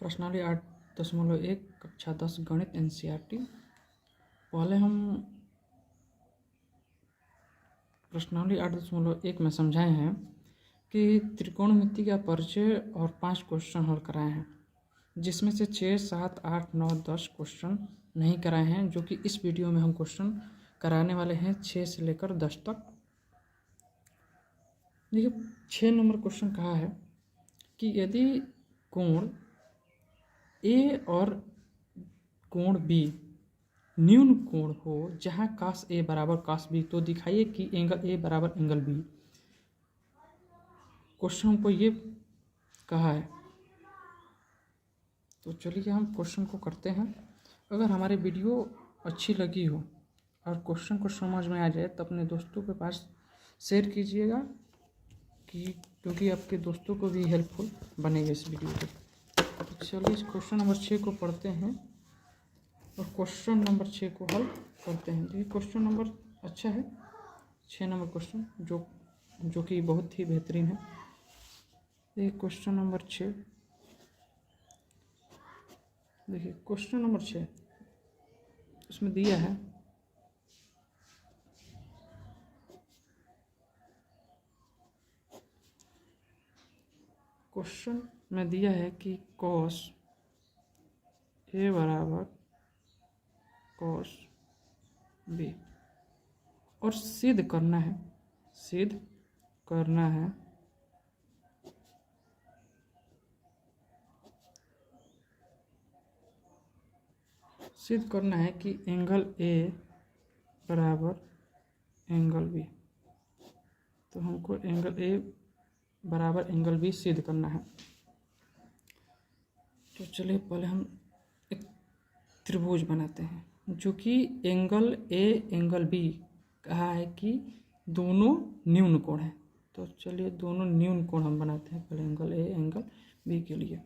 प्रश्नावली 8.1 कक्षा 10 गणित NCERT। पहले हम प्रश्नावली 8.1 में समझाए हैं कि त्रिकोणमिति का परिचय और 5 क्वेश्चन हल कराए हैं, जिसमें से 6, 7, 8, 9, 10 क्वेश्चन नहीं कराए हैं, जो कि इस वीडियो में हम क्वेश्चन कराने वाले हैं 6 से लेकर 10 तक। देखिए 6 नंबर क्वेश्चन कहा है कि यदि कोण ए और कोण बी न्यून कोण हो जहां cos A बराबर cos B, तो दिखाइए कि एंगल A बराबर एंगल B। क्वेश्चन हमको ये कहा है, तो चलिए हम क्वेश्चन को करते हैं। अगर हमारी वीडियो अच्छी लगी हो और क्वेश्चन को समझ में आ जाए तो अपने दोस्तों के पास शेयर कीजिएगा, क्योंकि आपके दोस्तों को भी हेल्पफुल बनेगा इस वीडियो को। तो चलिए इस क्वेश्चन नंबर 6 को पढ़ते हैं और क्वेश्चन नंबर 6 को हल करते हैं। देखिए क्वेश्चन नंबर अच्छा है, 6 नंबर क्वेश्चन जो कि बहुत ही बेहतरीन है। देखिए क्वेश्चन नंबर 6, देखिए क्वेश्चन नंबर 6 इसमें दिया है कि cos A बराबर cos B और सिद्ध करना है कि एंगल A बराबर एंगल B। तो हमको एंगल A बराबर एंगल B सिद्ध करना है। तो चलिए पहले हम एक त्रिभुज बनाते हैं, जो कि एंगल A एंगल B कहा है कि दोनों न्यून कोण है। तो चलिए दोनों न्यून कोण हम बनाते हैं पहले एंगल A एंगल B के लिए।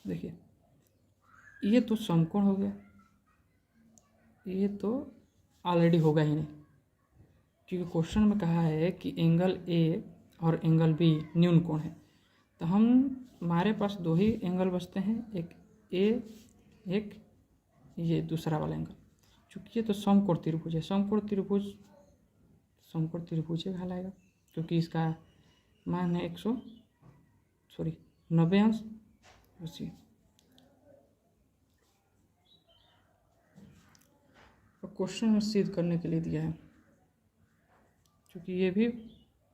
देखिए ये तो समकोण हो गया, ये तो ऑलरेडी होगा ही नहीं, क्योंकि क्वेश्चन में कहा है कि एंगल A और एंगल B न्यून कोण है। तो हमारे पास दो ही एंगल बचते हैं, एक A एक ये दूसरा वाला एंगल। चूँकि ये तो समकोण त्रिभुज है, समकोण त्रिभुज कहलाएगा, क्योंकि इसका मान है 90 अंश। उसी क्वेश्चन में सिद्ध करने के लिए दिया है, क्योंकि ये भी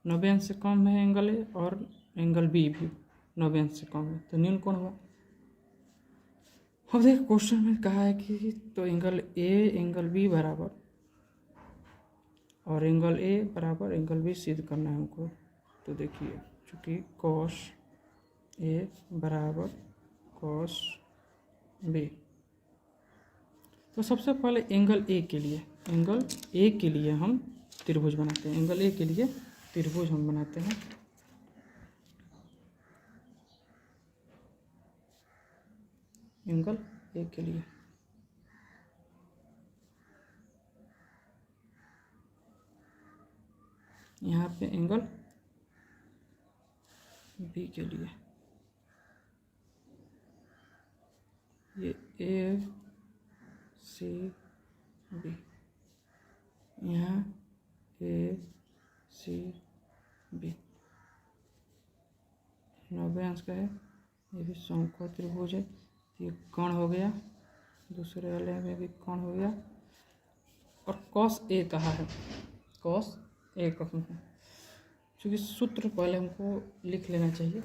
90 अंश से कम है एंगल A और एंगल B भी 90 अंश से कम है, तो न्यून कोण हुआ। अब देखिए क्वेश्चन में कहा है कि तो एंगल A एंगल B बराबर और एंगल A बराबर एंगल B सिद्ध करना है हमको। तो देखिए चूँकि cos A बराबर cos B, तो सबसे पहले एंगल A के लिए हम त्रिभुज बनाते हैं। एंगल A के लिए त्रिभुज हम बनाते हैं। एंगल A के लिए यहाँ पे एंगल B के लिए ये A C B, यहाँ A C B 90 अंश का है, ये भी समकोण त्रिभुज है। ये कोण हो गया, दूसरे वाले में भी कोण हो गया। और cos A कहा है, cos A का चूँकि सूत्र पहले हमको लिख लेना चाहिए।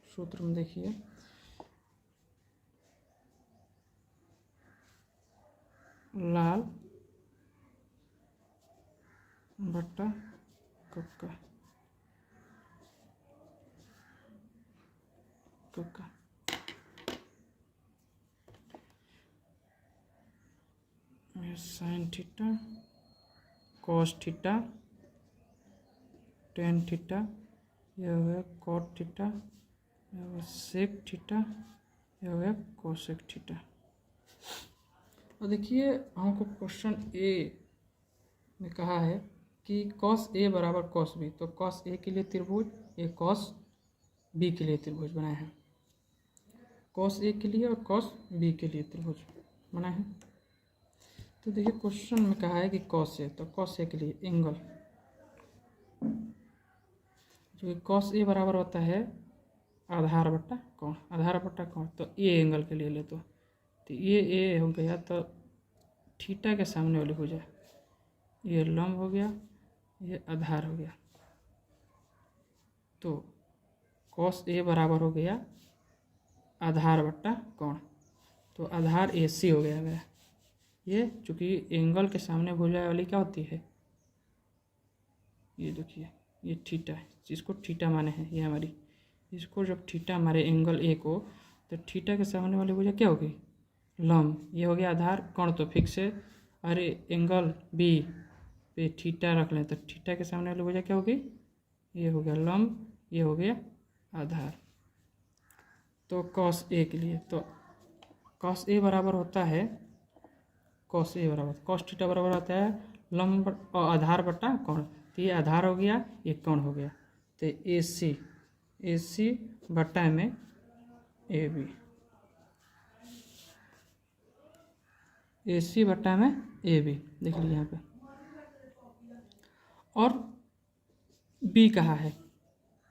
सूत्र में देखिए लाल बट्टा कक्का sign theta cos theta tan theta, यह हो गया कॉट थीटा, यह हो गया सेक थीटा, यह हो गया कोसेक थीटा। और देखिए हमको क्वेश्चन ए में कहा है कि कॉस ए बराबर कॉस बी, तो कॉस ए के लिए त्रिभुज, ये कॉस बी के लिए त्रिभुज बनाए हैं। कॉस ए के लिए और कॉस बी के लिए त्रिभुज बनाए हैं। तो देखिए क्वेश्चन में कहा है कि कॉस ए, तो कॉस ए के लिए एंगल, जो कि कॉस ए बराबर होता है आधार बट्टा कोण, आधार बट्टा कोण, तो ए एंगल के लिए ले तो ये ए हो गया, तो थीटा के सामने वाली भुजा, ये लंब हो गया, ये आधार हो गया, तो कॉस ए बराबर हो गया आधार बट्टा कोण, तो आधार ए सी हो गया मेरा। ये चूँकि एंगल के सामने भुजा वाली क्या होती है, ये देखिए ये थीटा है, जिसको थीटा माने हैं ये हमारी, इसको जब थीटा मारे एंगल ए को, तो थीटा के सामने वाली भुजा क्या होगी, लंब, ये हो गया आधार, कोण तो फिक्स है, अरे एंगल बी पे थीटा रख लें तो थीटा के सामने वाली भुजा क्या होगी, ये हो गया लंब, ये हो गया आधार। तो कॉस ए के लिए, तो कॉस ए बराबर होता है, कॉस ए बराबर कॉस थीटा बराबर होता है लंब और आधार बट्टा कोण, तो ये आधार हो गया, ये कोण हो गया, तो ए सी बट्टा में ए बी, ए सी बट्टा में ए बी, देख लीजिए यहाँ पे। और बी कहा है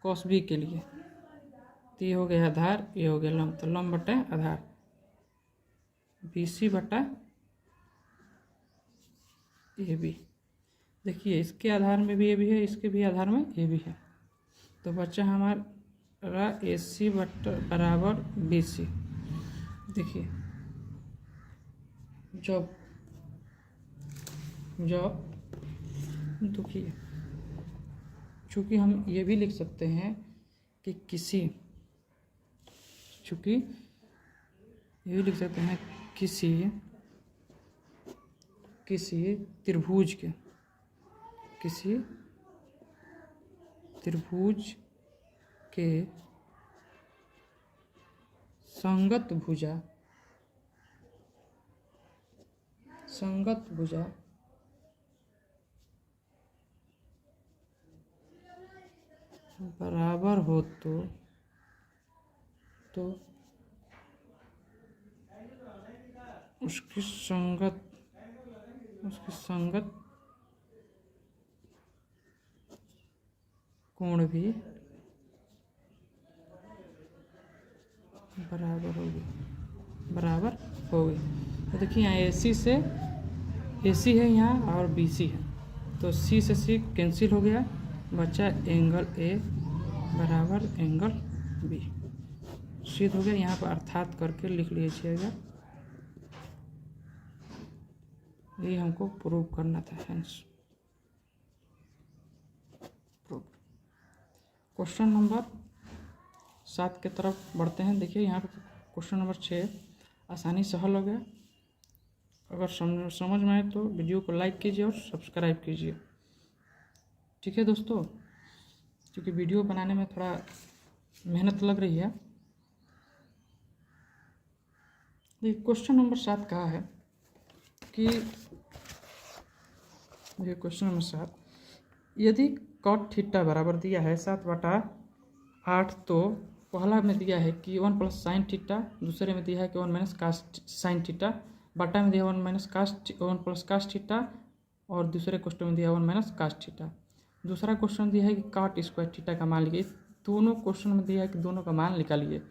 कॉस बी के लिए, तो ये हो गया आधार, ये हो गया लंब, तो लंब बट्टा आधार, बी सी बट्टा ए बी। देखिए इसके आधार में भी ए बी है, इसके भी आधार में ए बी है, तो बच्चा हमारा ए सी बराबर बी सी। देखिए जब देखिए चूँकि हम ये भी लिख सकते हैं कि चूँकि ये भी लिख सकते हैं किसी त्रिभुज के संगत भुजा बराबर हो तो उसकी संगत कोण भी बराबर होगी। तो देखिए यहाँ ए सी है यहाँ और बी सी है, तो सी से सी कैंसिल हो गया, बचा एंगल ए बराबर एंगल बी, सिद्ध हो गया। यहाँ पर अर्थात करके लिख लीजिएगा, ये हमको प्रूव करना था, हेंस प्रूव। क्वेश्चन नंबर 7 की तरफ बढ़ते हैं। देखिए यहाँ पर क्वेश्चन नंबर 6 आसानी से हल हो गया। अगर समझ में आए तो वीडियो को लाइक कीजिए और सब्सक्राइब कीजिए, ठीक है दोस्तों, क्योंकि वीडियो बनाने में थोड़ा मेहनत लग रही है। क्वेश्चन नंबर 7 कहा है कि ये क्वेश्चन नंबर 7, यदि कॉट थीटा बराबर दिया है 7/8, तो पहला में दिया है कि 1 + sin थीटा, दूसरे में दिया है कि 1 - cos sin थीटा, बटा में दिया 1 + cos थीटा, और दूसरे क्वेश्चन में दिया 1 - cos थीटा। दूसरा क्वेश्चन दिया है कि cot स्क्वायर थीटा का मान लिखिए। दोनों क्वेश्चन में दिया है कि दोनों का मान निकालिए।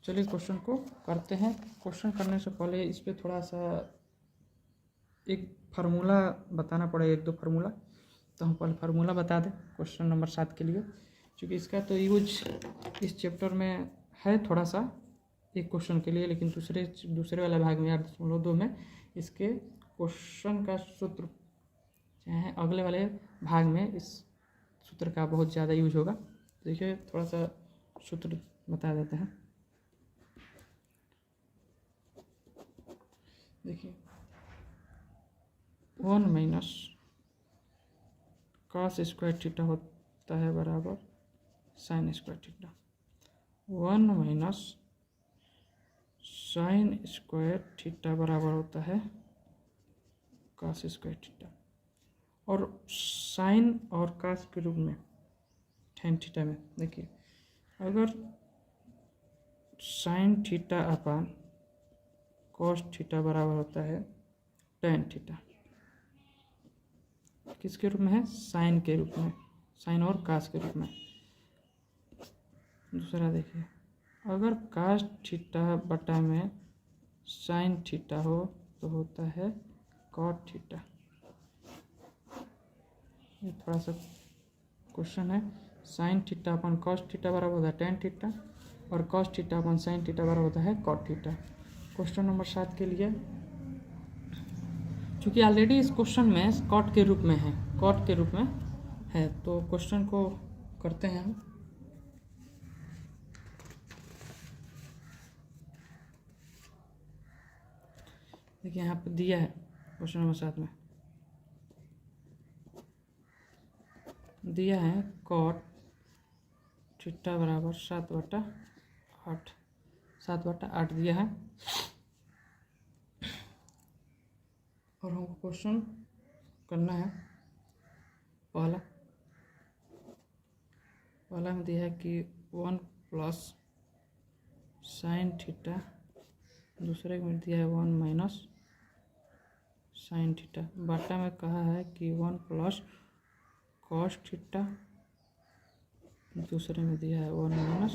चलिए क्वेश्चन को करते हैं। क्वेश्चन करने से पहले इस पर थोड़ा सा एक फार्मूला बताना पड़ेगा, 1-2 फार्मूला, तो हम पहले फार्मूला बता दें क्वेश्चन नंबर 7 के लिए, क्योंकि इसका तो यूज इस चैप्टर में है थोड़ा सा एक क्वेश्चन के लिए, लेकिन दूसरे वाला भाग में 8.2 में इसके क्वेश्चन का सूत्र चाहे अगले वाले भाग में इस सूत्र का बहुत ज़्यादा यूज होगा। देखिए थोड़ा सा सूत्र बता देते हैं। देखिए 1 - cos स्क्वायर थीटा होता है बराबर sin square theta, 1 - sin square theta बराबर होता है कास स्क्वायर थीटा, और साइन और कास के रूप में टेन थीटा में देखिए, अगर sine theta upon cos theta बराबर होता है टेन थीटा, किसके रूप में है? साइन के रूप में, साइन और कास के रूप में। दूसरा देखिए, अगर कास थीटा बटा में साइन थीटा हो तो होता है कॉट थीटा। ये थोड़ा सा क्वेश्चन है। साइन थीटा अपन कॉस थीटा बराबर होता है टेन थीटा, और कॉस थीटा अपन साइन थीटा बराबर होता है कॉट थीटा। क्वेश्चन नंबर 7 के लिए, चूँकि ऑलरेडी इस क्वेश्चन में कॉट के रूप में है, कॉट के रूप में है, तो क्वेश्चन को करते हैं हम। देखिए यहाँ पर दिया है क्वेश्चन नंबर 7 में दिया है कॉट थीटा बराबर 7/8, 7/8 दिया है, और हमको क्वेश्चन करना है। पहला में दिया है कि 1 प्लस साइन थीटा, दूसरे में दिया है 1 माइनस साइन थीटा, बाटा में कहा है कि 1 प्लस कॉस थीटा, दूसरे में दिया है 1 माइनस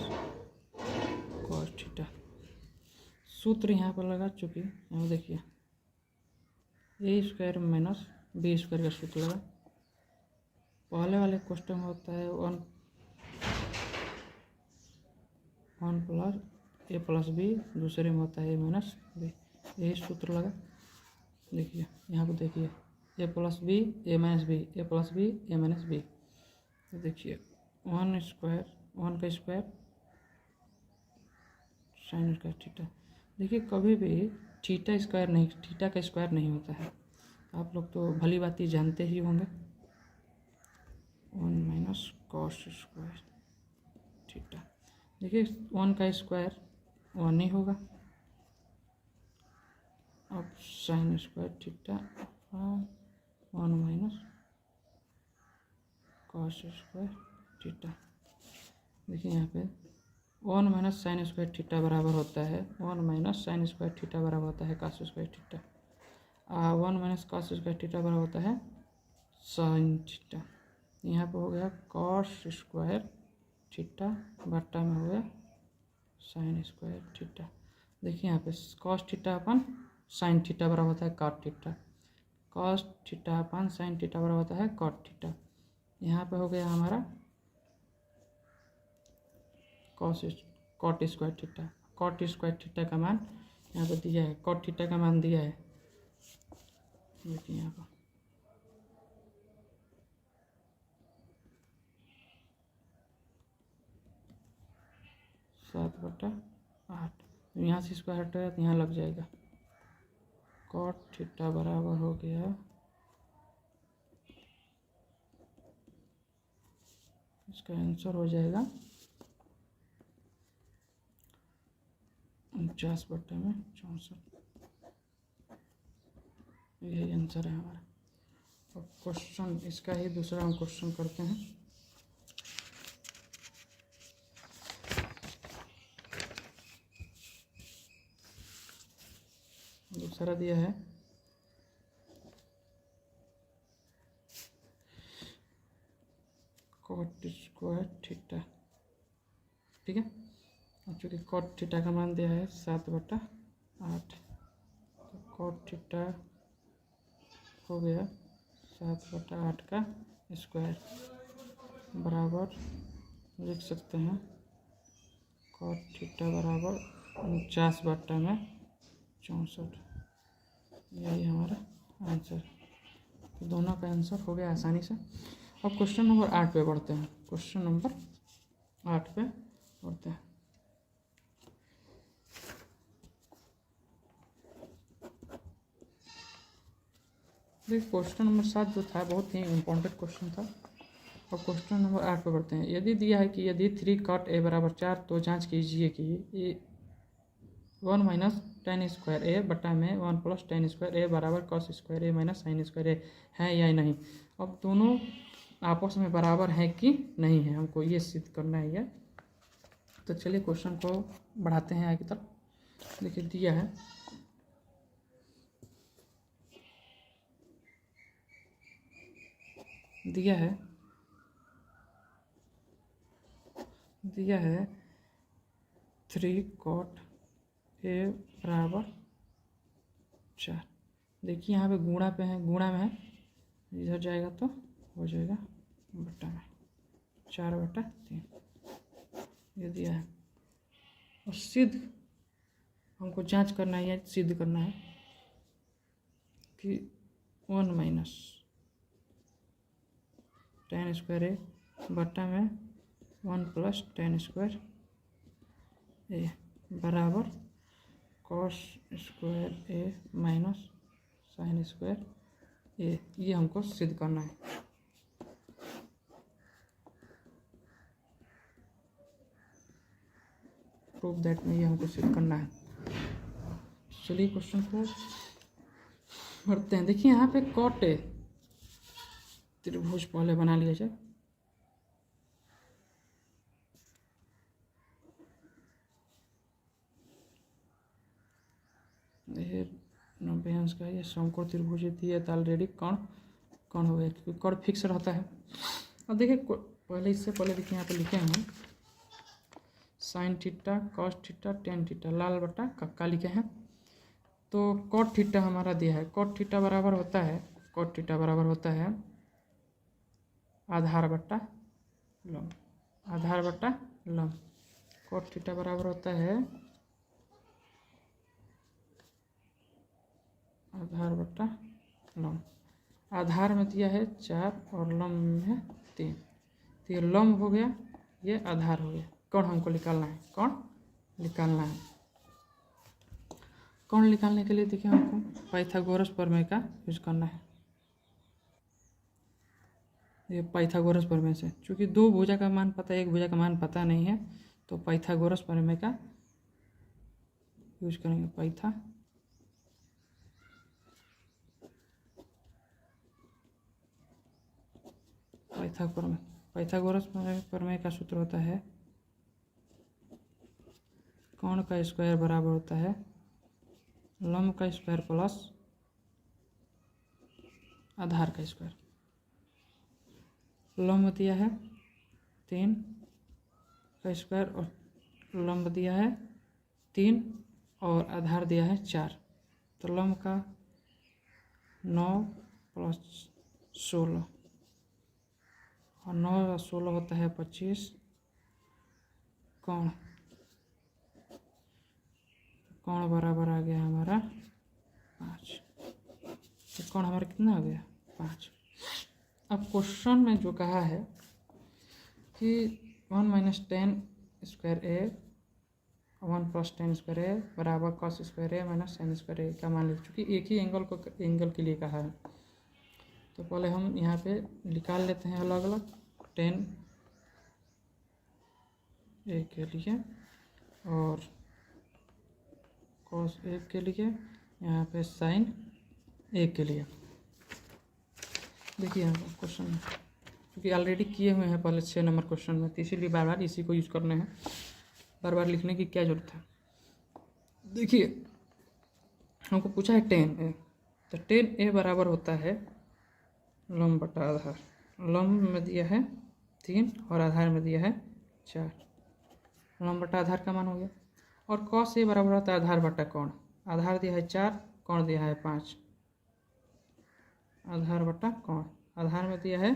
कॉस थीटा। सूत्र यहाँ पर लगा चुकी, यहाँ देखिए ए स्क्वायर माइनस बी स्क्वायर का सूत्र लगा। पहले वाले क्वेश्चन में होता है 1 प्लस ए प्लस बी, दूसरे में होता है ए माइनस बी, यही सूत्र लगा। देखिए यहाँ पर देखिए ए प्लस बी ए माइनस बी, ए प्लस बी ए माइनस बी। तो देखिए 1 का स्क्वायर साइन स्क्वायर थीटा। देखिए कभी भी थीटा का स्क्वायर नहीं होता है, आप लोग तो भली बात ही जानते ही होंगे। 1 माइनस कॉस स्क्वायर थीटा, देखिए 1 का स्क्वायर 1 ही होगा। अब sine square theta 1 minus cos square theta. देखिए यहाँ पे 1 माइनस साइन स्क्वायर थीटा बराबर होता है 1 माइनस साइन स्क्वायर थीटा बराबर होता है cos square theta. 1 minus cos square theta बराबर होता है साइन थीटा। यहाँ पे हो गया कॉस स्क्वायर थीटा बट्टा में हो गया साइन स्क्वायर थीटा। देखिए यहाँ पे कॉस थीटा अपन साइन थीटा बराबर होता है कॉट थीटा, कॉस थीटा अपन साइन थीटा बराबर होता है कॉट थीटा। यहाँ पे हो गया हमारा cot square theta. Cot square theta का मान यहाँ पे दिया है, कॉट थीटा का मान दिया है, देखिए यहाँ पर 7/8। यहाँ से स्क्वायर हटाया तो यहाँ लग जाएगा, कॉट थीटा बराबर हो गया, इसका आंसर हो जाएगा 49/64। यही आंसर है हमारा। अब क्वेश्चन इसका ही दूसरा हम क्वेश्चन करते हैं। दूसरा दिया है कॉट स्क्वायर थीटा, ठीक है। और चूँकि कॉट थीटा का मान दिया है 7/8, तो कॉट थीटा हो गया 7/8 का स्क्वायर बराबर लिख सकते हैं कॉट थीटा बराबर 49/64। यही हमारा आंसर, तो दोनों का आंसर हो गया आसानी से। अब क्वेश्चन नंबर 8 पे बढ़ते हैं। क्वेश्चन नंबर 8 पे बढ़ते हैं। देखिए क्वेश्चन नंबर 7 जो था बहुत ही इम्पोर्टेंट क्वेश्चन था। अब क्वेश्चन नंबर 8 पे बढ़ते हैं। यदि दिया है कि यदि 3 cot a बराबर 4 तो जांच कीजिए कि 1 माइनस टेन स्क्वायर ए बटा में 1 प्लस टेन स्क्वायर ए बराबर कॉस स्क्वायर ए माइनस साइन स्क्वायर ए है या नहीं। अब दोनों आपस में बराबर हैं कि नहीं है, हमको ये सिद्ध करना है। ये तो चलिए क्वेश्चन को बढ़ाते हैं आगे तक। देखिए दिया है दिया है 3 cot ए बराबर 4। देखिए यहाँ पे गुणा पे है, गुणा में है, इधर जाएगा तो हो जाएगा बट्टा में 4/3 ये दिया है। और सिद्ध हमको जांच करना है या सिद्ध करना है कि 1 माइनस टेन स्क्वायर ए बट्टा में 1 प्लस टेन स्क्वायर ए बराबर कॉस स्क्वायर ए माइनस साइन स्क्वायर ए, ये हमको सिद्ध करना है। प्रूव दैट में ये हमको सिद्ध करना है। चलिए क्वेश्चन को भरते हैं। देखिए यहाँ पे कॉट ए त्रिभुज पहले बना लिया जाए। ये 90 अंश का ये समकोण त्रिभुज दिया था ऑलरेडी। कौन हो गया क्योंकि कॉट फिक्स रहता है। अब देखिए पहले इससे पहले देखिए यहाँ पे लिखे हैं हम sine theta cos theta tan theta लाल बटा कक्का लिखे हैं। तो कॉट थीटा हमारा दिया है। कॉट थीटा बराबर होता है आधार बट्टा लंब। कॉट थीटा बराबर होता है आधार बट्टा लंब। आधार में दिया है 4 और लंब में 3। तो ये लंब हो गया, ये आधार हो गया। कौन हमको निकालना है, कौन निकालने के लिए देखिए हमको पाइथागोरस प्रमेय का यूज करना है। ये पाइथागोरस प्रमेय से, चूँकि 2 भुजा का मान पता है, 1 भुजा का मान पता नहीं है, तो पाइथागोरस प्रमेय का यूज करेंगे। पाइथागोरस प्रमेय का सूत्र होता है कोण का स्क्वायर बराबर होता है लंब का स्क्वायर प्लस आधार का स्क्वायर। लंब दिया है 3 का स्क्वायर और लंब दिया है 3 और आधार दिया है 4। तो लंब का 9 प्लस 16 और 9 और 16 होता है 25। कोण बराबर आ गया हमारा 5। तो कोण हमारा कितना हो गया 5। अब क्वेश्चन में जो कहा है कि 1 माइनस टेन स्क्वायर ए 1 प्लस टेन स्क्वायर ए बराबर कॉस स्क्वायर ए माइनस साइन स्क्वायर ए का मान लीजिए। चूँकि एक ही एंगल के लिए कहा है तो पहले हम यहाँ पे निकाल लेते हैं अलग अलग। टेन ए के लिए और कॉस ए के लिए, यहाँ पे साइन ए के लिए। देखिए यहाँ पर क्वेश्चन में क्योंकि ऑलरेडी किए हुए हैं पहले 6 नंबर क्वेश्चन में, तो इसीलिए बार बार इसी को यूज करने हैं, बार बार लिखने की क्या जरूरत है। देखिए हमको पूछा है टेन ए, तो टेन ए बराबर होता है लंब बटा आधार। लंब में दिया है 3 और आधार में दिया है 4। लंब बटा आधार का मान हो गया। और कॉस ए बराबर होता है आधार बटा कोण। आधार दिया है 4, कोण दिया है 5। आधार बटा कोण, आधार में दिया है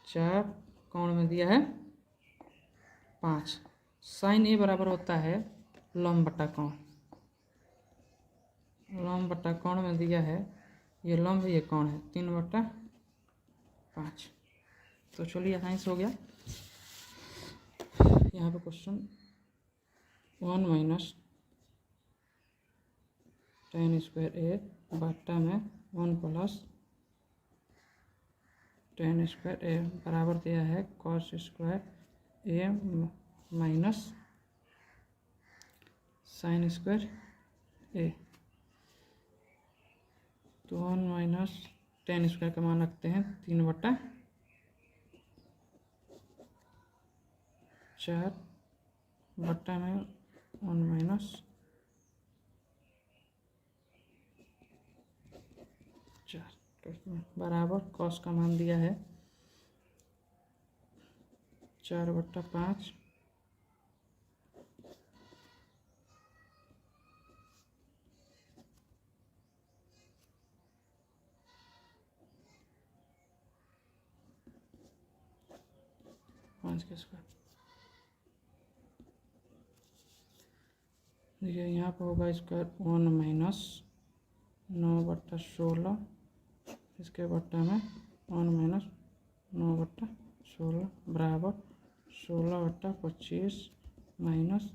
4, कोण में दिया है 5। साइन ए बराबर होता है लंब बटा कोण। लंब बटा कोण में दिया है, ये लंब ये कोण है 3/5। तो चलिए आसानी से हो गया। यहाँ पे क्वेश्चन 1 माइनस टेन स्क्वायर ए बट्टा में 1 प्लस टेन स्क्वायर ए बराबर दिया है कॉस स्क्वायर ए माइनस साइन स्क्वायर ए। तो 1 माइनस टेन स्क्वायर का मान रखते हैं 3/4 बट्टा में 1 माइनस 4 बराबर कॉस का मान दिया है 4/5 5 का स्क्वायर। देखिए यहाँ पर होगा स्क्वायर 1 माइनस 9/16 इसके बट्टा में 1 माइनस 9/16 बराबर 16/25 माइनस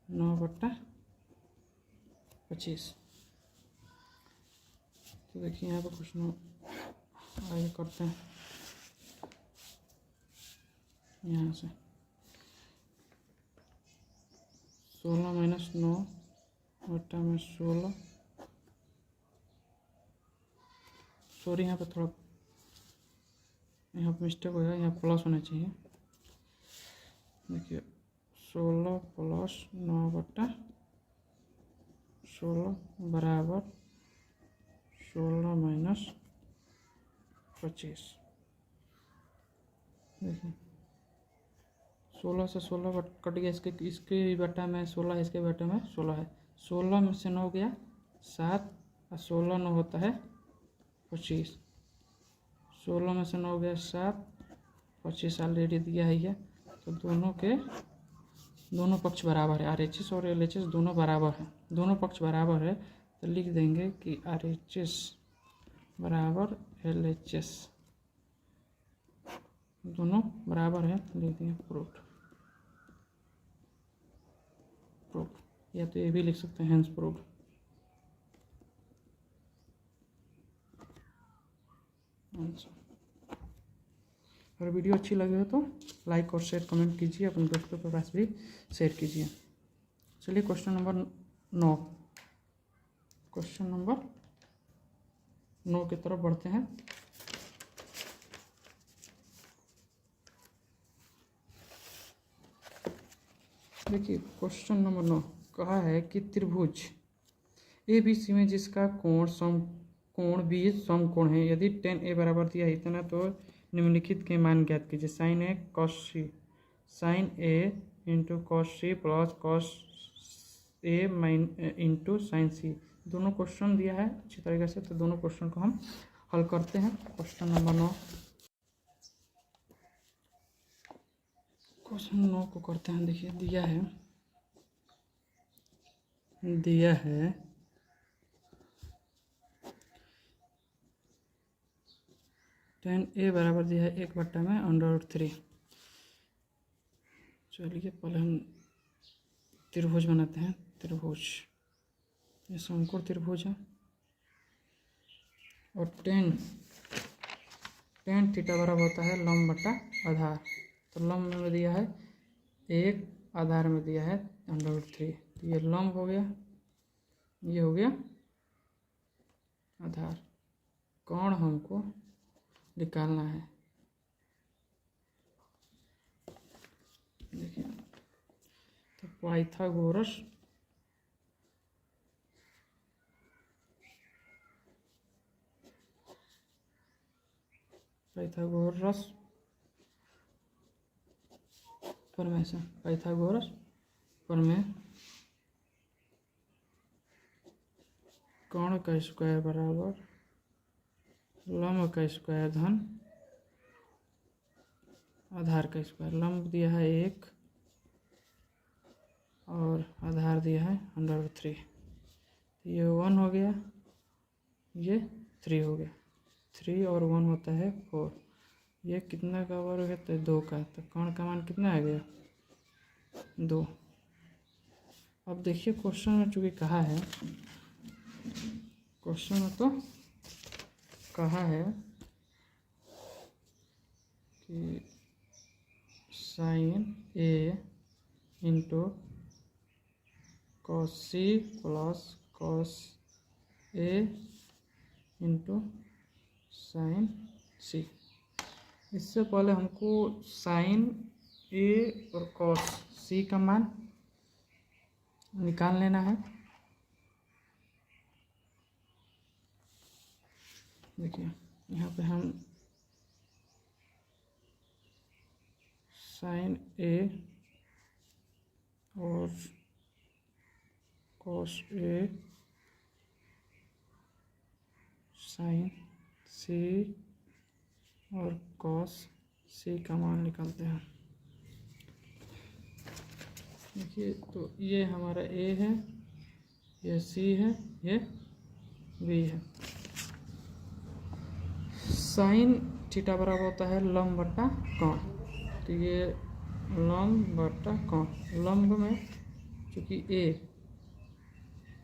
9/25। तो देखिए यहाँ पर क्वेश्चन आगे करते हैं यहाँ से 16 माइनस 9 बट्टा में 16। सॉरी यहाँ पे थोड़ा यहाँ पे मिस्टेक हो गया, यहाँ प्लस होना चाहिए। देखिए 16 प्लस 9/16 बराबर 16 माइनस 25। देखिए 16 से 16 कट गया, इसके बट्टा में 16 इसके बट्टे में 16 है। 16 में से 9 गया 7 और 16 9 होता है 25। 16 में से 9 गया 7, 25 ऑलरेडी दिया है ये। तो दोनों पक्ष बराबर है, RHS और LHS दोनों बराबर है, दोनों पक्ष बराबर है। तो लिख देंगे कि RHS बराबर LHS दोनों बराबर है, लिख देंगे प्रूफ। या तो ये भी लिख सकते हैं हेंस प्रूफ। अगर वीडियो अच्छी लगे हो तो लाइक और शेयर कमेंट कीजिए, अपने दोस्तों के पास भी शेयर कीजिए। चलिए क्वेश्चन नंबर 9 की तरफ बढ़ते हैं। देखिए क्वेश्चन नंबर 9 कहा है कि त्रिभुज ABC में जिसका कोण B समकोण है, यदि tan A बराबर दिया है इतना तो निम्नलिखित के मान ज्ञात कीजिए। Sine A into cos C plus cos A into sine C। दोनों क्वेश्चन दिया है अच्छी तरीके से, तो दोनों क्वेश्चन को हम हल करते हैं। क्वेश्चन नंबर 9 को करते हैं। देखिए दिया है tan A बराबर दिया है 1 में √3। चलिए पहले हम त्रिभुज बनाते हैं। त्रिभुज ये समकोण त्रिभुज है और tan थीटा बराबर होता है लंब बटा आधार। तो लंब में दिया है 1, आधार में दिया है √3। तो ये लंब हो गया, ये हो गया आधार। कोण हमको निकालना है। देखिए तो पाइथागोरस प्रमेय कोण का स्क्वायर बराबर लंब का स्क्वायर धन आधार का स्क्वायर। लंब दिया है 1 और आधार दिया है √3। ये 1 हो गया, ये 3 हो गया। 3 और 1 होता है 4। ये कितना का वर्ग है? तो 2 का। तो कोण का मान कितना आ गया? 2। अब देखिए क्वेश्चन में चूँकि कहा है, क्वेश्चन में तो कहा है कि sine A into cos C plus cos A into sine C. इससे पहले हमको साइन ए और कॉस सी का मान निकाल लेना है। देखिए यहाँ पे हम साइन ए और कॉस ए साइन सी और कॉस सी का मान निकालते हैं। देखिए तो ये हमारा ए है, ये सी है, ये बी है। साइन थीटा बराबर होता है लंब बट्टा कोण। तो ये लंब बट्टा कोण, लंब में चूँकि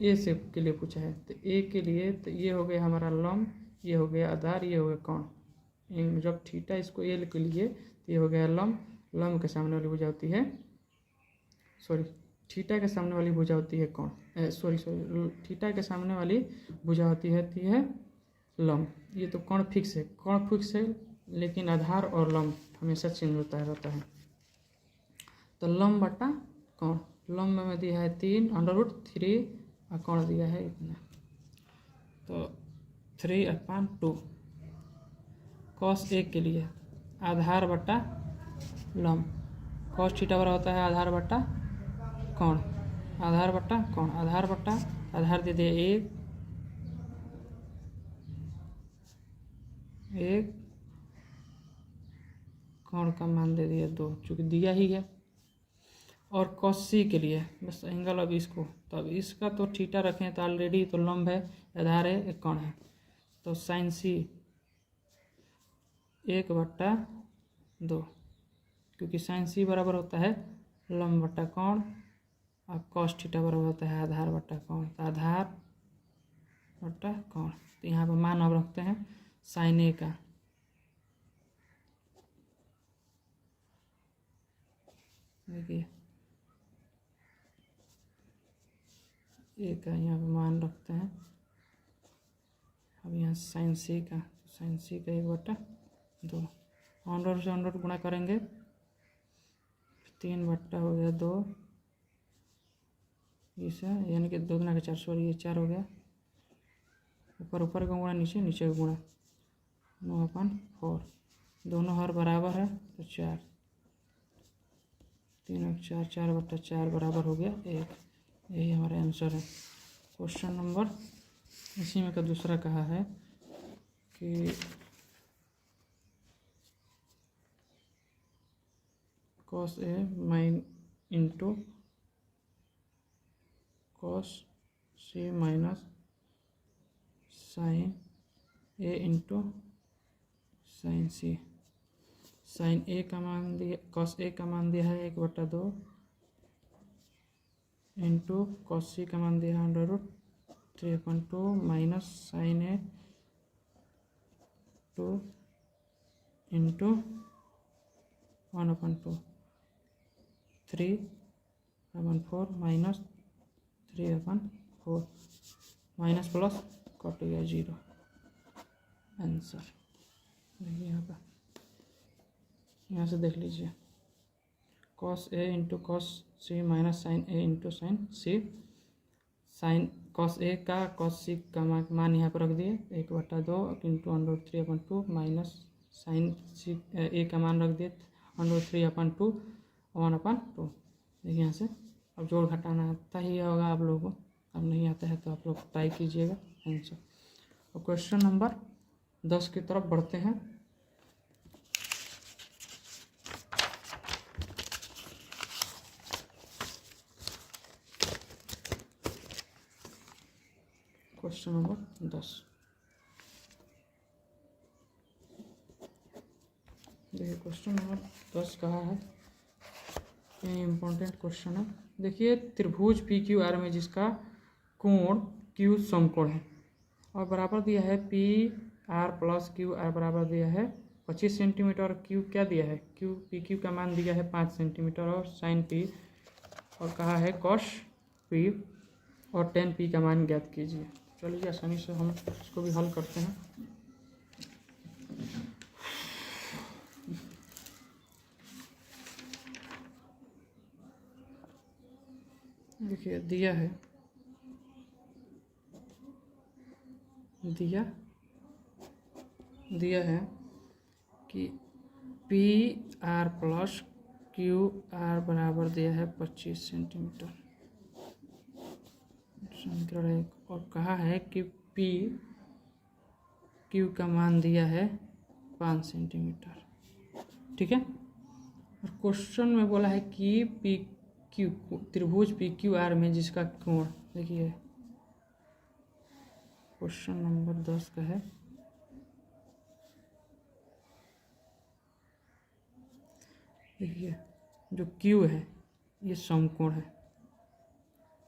ए से के लिए पूछा है तो ए के लिए तो ये हो गया हमारा लंब, ये हो गया आधार, ये हो गया कोण। जब थीटा इसको ए के लिए तो ये हो गया लंब, लंब के सामने वाली भुजा होती है थीटा के सामने वाली भुजा होती है कोण, थीटा के सामने वाली भुजा होती है लंब। ये तो कोण फिक्स है, लेकिन आधार और लंब हमेशा चेंज होता रहता है। तो लंब बटा कोण, लंब में दिया है 3√3 और कोण दिया है इतना, तो 3/2। कॉस ए के लिए आधार बटा लंब, कॉस थीटा बराबर होता है आधार बटा कोण, आधार बटा कोण, आधार बटा आधार दे दिए 1, कोण का मान दे दिया 2, चूँकि दिया ही है। और कॉस सी के लिए बस एंगल अब इसको, तो अब इसका तो थीटा रखें तो ऑलरेडी तो लंब है, आधार है, एक कोण है, तो साइन सी 1/2, क्योंकि साइन सी बराबर होता है लंब बटा कोण और कॉस थीटा बराबर होता है आधार बटा कोण, तो आधार बटा कोण। तो यहाँ पर मान अब रखते हैं साइन ए का, देखिए ए का यहाँ पर मान रखते हैं। अब यहाँ साइन सी का 1/2, अंडर से अंडर गुणा करेंगे 3 हो गया 2, इसे यानी कि 2 गुना के 4, ये 4 हो गया, ऊपर का गुणा नीचे का गुणा 9/4, दोनों हर बराबर है तो 4, 3 और 4, 4/4 बराबर हो गया 1। यही हमारा आंसर है। क्वेश्चन नंबर इसी में का दूसरा कहा है कि cos A into cos C minus sign A into sine C. Sign ए का मान दिया, कॉस ए का मान दिया है 1/2 इंटू कॉस सी का मान दिया है 3/2 माइनस साइन ए 2 into 1/2, 3/4 minus 3/4, minus plus cut गया 0, आंसर। देखिए यहाँ से देख लीजिए, cos A into cos C minus sign A into sine C. Sine cos A का कॉस सी का मान यहाँ पर रख दिए 1/2 इंटू 3/2 माइनस साइन सी ए का मान रख दिए 3/2 1/2। देखिए यहाँ से अब जोड़ घटाना आता ही होगा आप लोगों को, अब नहीं आता है तो आप लोग ट्राई कीजिएगा आंसर। और क्वेश्चन नंबर 10 की तरफ बढ़ते हैं। क्वेश्चन नंबर 10, देखिए क्वेश्चन नंबर 10 कहा है, ये इम्पोर्टेंट क्वेश्चन है। देखिए त्रिभुज पी क्यू आर में जिसका कोण क्यू समकोण है और बराबर दिया है P R plus Q R बराबर दिया है 25 सेंटीमीटर, और क्यू क्या दिया है, क्यू पी क्यू का मान दिया है 5 सेंटीमीटर और साइन पी और कहा है कॉस पी। और 10p का मान ज्ञात कीजिए। चलिए आसानी से हम इसको भी हल करते हैं। देखिए दिया है कि P R plus Q R बराबर दिया है 25 सेंटीमीटर, समीकरण 1। और कहा है कि पी क्यू का मान दिया है 5 सेंटीमीटर, ठीक है। और क्वेश्चन में बोला है कि पी क्यू त्रिभुज पी क्यू आर में जिसका कोण, देखिए क्वेश्चन नंबर 10 का है। देखिए जो क्यू है ये समकोण है।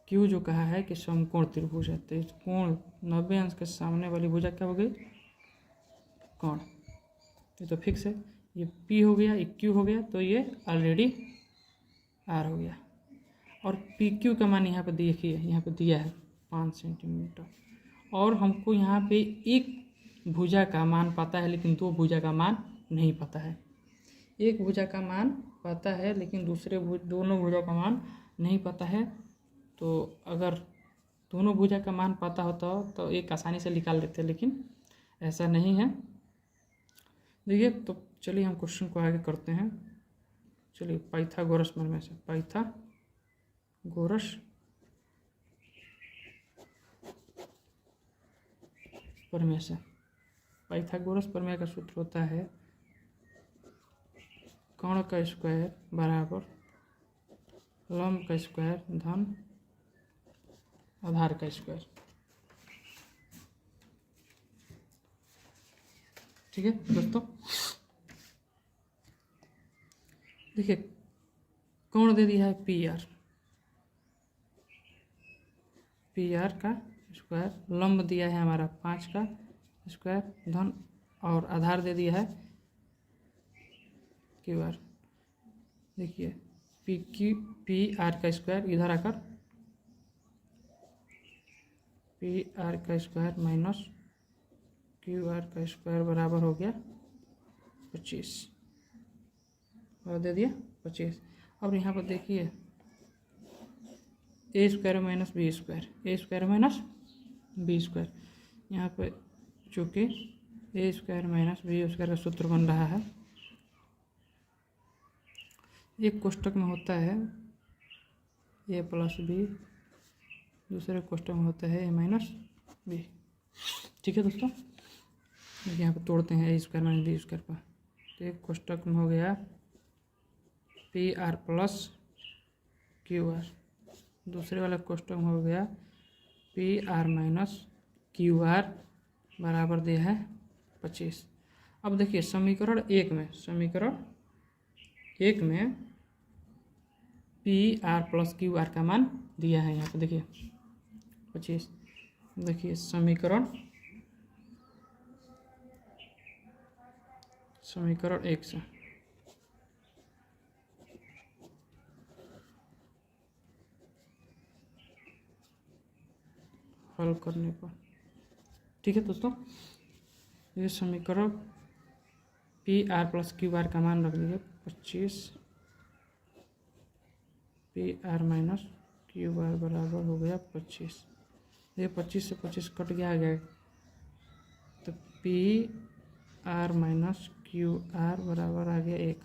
क्यू जो कहा है कि समकोण त्रिभुज है, तो इस कोण 90 अंश के सामने वाली भुजा क्या हो गई, कोण। ये तो फिक्स है, ये पी हो गया, ये क्यू हो गया, तो ये ऑलरेडी आर हो गया। और पी क्यू का मान यहाँ पे देखिए, यहाँ पे दिया है 5 सेंटीमीटर। और हमको यहाँ पे एक भुजा का मान पता है लेकिन दो भुजा का मान नहीं पता है। एक भुजा का मान पता है लेकिन दोनों भुजा का मान नहीं पता है। तो अगर दोनों भुजा का मान पता होता तो एक आसानी से निकाल लेते, लेकिन ऐसा नहीं है। देखिए तो चलिए हम क्वेश्चन को आगे करते हैं। चलिए पाइथागोरस प्रमेय से, पाइथागोरस प्रमेय से। पाइथागोरस प्रमेय का सूत्र होता है कोण का स्क्वायर बराबर लंब का स्क्वायर धन आधार का स्क्वायर, ठीक है दोस्तों। देखिए कोण दे दिया है पी आर का स्क्वायर, लंब दिया है हमारा 5 का स्क्वायर धन, और आधार दे दिया है क्यू आर। देखिए पी आर का स्क्वायर इधर आकर पी आर का स्क्वायर माइनस क्यू आर का स्क्वायर बराबर हो गया 25, और दे दिया 25। अब यहाँ पर देखिए ए स्क्वायर माइनस बी स्क्वायर, ए स्क्वायर माइनस बी स्क्वायर, यहाँ पे चूँकि ए स्क्वायर माइनस बी स्क्वायर का सूत्र बन रहा है, एक कोष्टक में होता है ए प्लस बी, दूसरे कोष्टक में होता है ए माइनस बी, ठीक है दोस्तों। यहाँ पे तोड़ते हैं ए स्क्वायर माइनस बी स्क्वायर पर, तो एक कोष्टक में हो गया P R plus Q R, दूसरे वाला कोष्टक में हो गया P R minus Q R बराबर दिया है 25। अब देखिए समीकरण एक में P R plus Q R का मान दिया है, यहाँ पे देखिए 25। देखिए समीकरण एक से हल करने पर, ठीक है दोस्तों। ये समीकरण P R plus Q R का मान रख लीजिए 25, P R minus Q R बराबर हो गया 25। ये 25 से 25 कट गया, आ गया, तो P R minus Q R बराबर आ गया 1।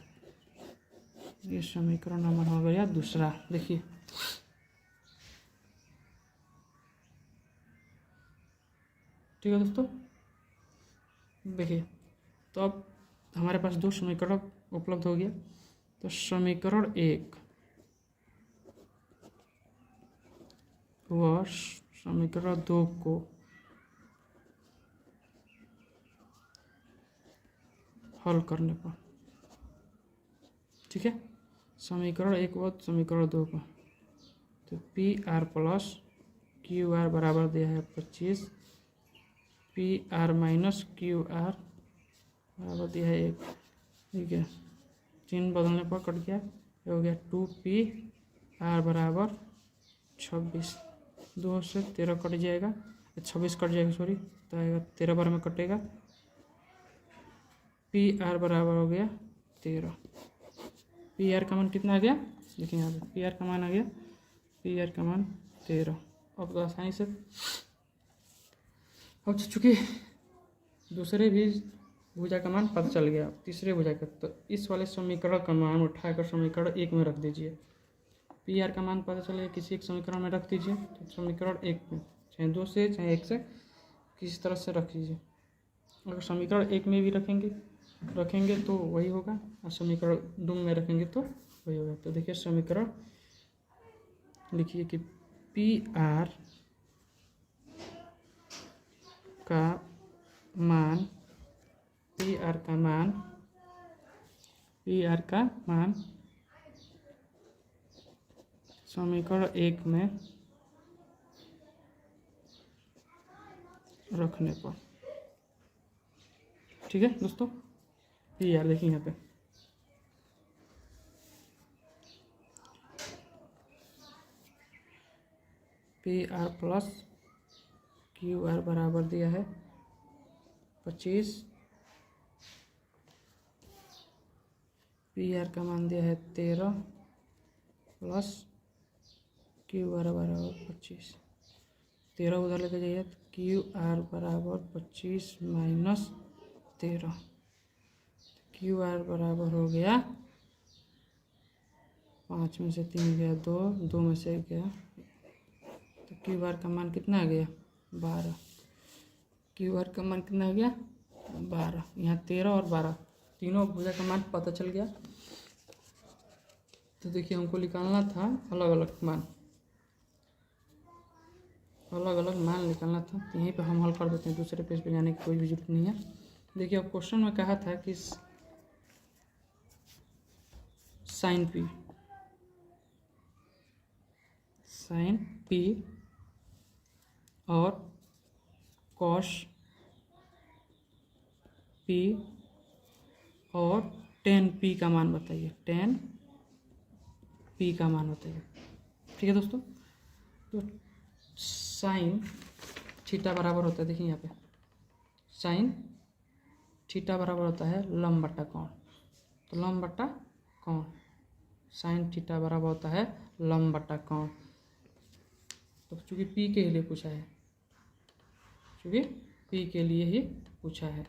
ये समीकरण नंबर हो गया दूसरा। देखिए ठीक है दोस्तों। देखिए तो अब हमारे पास दो समीकरण उपलब्ध हो गया। तो समीकरण 1 व समीकरण 2 को हल करने पर, ठीक है, समीकरण 1 व समीकरण 2 को, तो P R plus Q R बराबर दिया है 25, P R minus Q R बराबर दिया है 1, ठीक है। चिन्ह बदलने पर कट गया, हो गया 2 पी आर बराबर 26। 2 से 13 कट जाएगा, 26 कट जाएगा सॉरी, तो आएगा 13 बार में कटेगा। पी आर बराबर हो गया 13। पी आर का मान कितना आ गया, देखिए यहाँ पे पी आर का मान आ गया, पी आर का मान 13। अब तो आसानी से अब चूँकि दूसरे भी भुजा का मान पता चल गया, तीसरे भुजा का, तो इस वाले समीकरण का मान उठाकर समीकरण 1 में रख दीजिए। पी आर का मान पता चले किसी एक समीकरण में रख दीजिए, तो समीकरण 1 में चाहे 2 से चाहे 1 से किसी तरह से रख लीजिए। अगर समीकरण 1 में भी रखेंगे तो वही होगा, और समीकरण 2 में रखेंगे तो वही होगा। तो देखिए समीकरण लिखिए कि पी आर का मान समीकरण 1 में रखने पर, ठीक है दोस्तों। पी आर देखिए यहाँ पे P R plus Q R बराबर दिया है 25। पी आर का मान दिया है 13 प्लस क्यू आर बराबर 25। 13 उधर लेके जाइए तो क्यू आर बराबर 25 माइनस 13। क्यू आर बराबर हो गया 5 में से 3 गया 2, 2 में से 1 गया, तो क्यू आर का मान कितना आ गया 12। क्यू आर का मान कितना आ गया 12। यहाँ 13 और 12 तीनों भुजा का मान पता चल गया। तो देखिए हमको निकालना था अलग अलग मान निकालना था, तो यहीं पे हम हल कर देते हैं, दूसरे पेज पे जाने की कोई भी जरूरत नहीं है। देखिए अब क्वेश्चन में कहा था कि साइन पी और कॉस पी और टेन पी का मान बताइए, टेन पी का मान बताइए। ठीक है दोस्तों, तो साइन थीटा बराबर होता है, देखिए यहाँ पे साइन थीटा बराबर होता है लंब बट्टा कोण। तो लंब बट्टा कोण, साइन थीटा बराबर होता है लंब बट्टा कोण। तो चूँकि पी के लिए पूछा है, चूँकि पी के लिए ही पूछा है,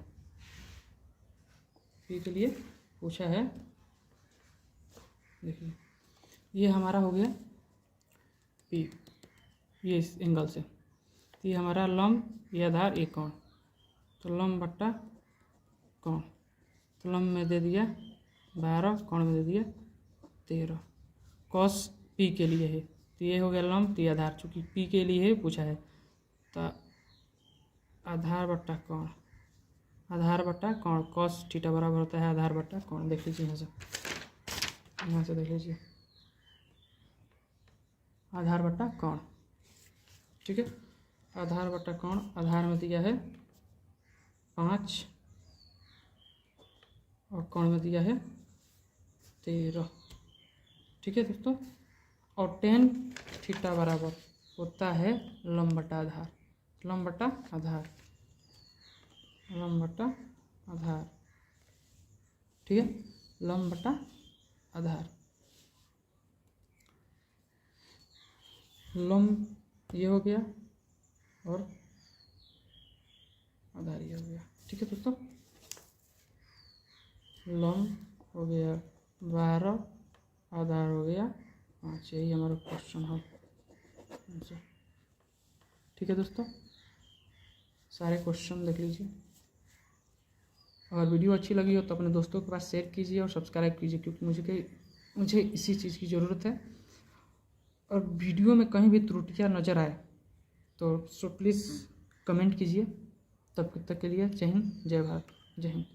पी के लिए पूछा है, देखिए ये हमारा हो गया पी, ये इस एंगल से, तो ये हमारा लंब, ये आधार, ये कोण, तो लंब बट्टा कोण, तो लंब में दे दिया 12, कोण में दे दिया 13। कॉस पी के लिए है, तो ये हो गया लंब, तो ये आधार, चूँकि पी के लिए ही पूछा है, तो आधार बट्टा कोण, आधार बट्टा कोण, कॉस थीटा बराबर होता है आधार बट्टा कोण। देख लीजिए यहाँ से देख लीजिए आधार बट्टा कोण, ठीक है। आधार बट्टा कोण, आधार में दिया है 5 और कोण में दिया है 13, ठीक है दोस्तों। और टेन थीटा बराबर होता है लंब बट्टा आधार, लंब बट्टा आधार, लंब बट्टा आधार, ठीक है, लंब बट्टा आधार। लंब ये हो गया और आधार ये हो गया, ठीक है दोस्तों। लंब हो गया 12, आधार हो गया 5, यही हमारा क्वेश्चन है आंसर, ठीक है दोस्तों। सारे क्वेश्चन देख लीजिए। अगर वीडियो अच्छी लगी हो तो अपने दोस्तों के पास शेयर कीजिए और सब्सक्राइब कीजिए, क्योंकि मुझे इसी चीज़ की ज़रूरत है। और वीडियो में कहीं भी त्रुटियां नज़र आए तो प्लीज़ कमेंट कीजिए। तब तक के लिए जय हिंद, जय भारत, जय हिंद।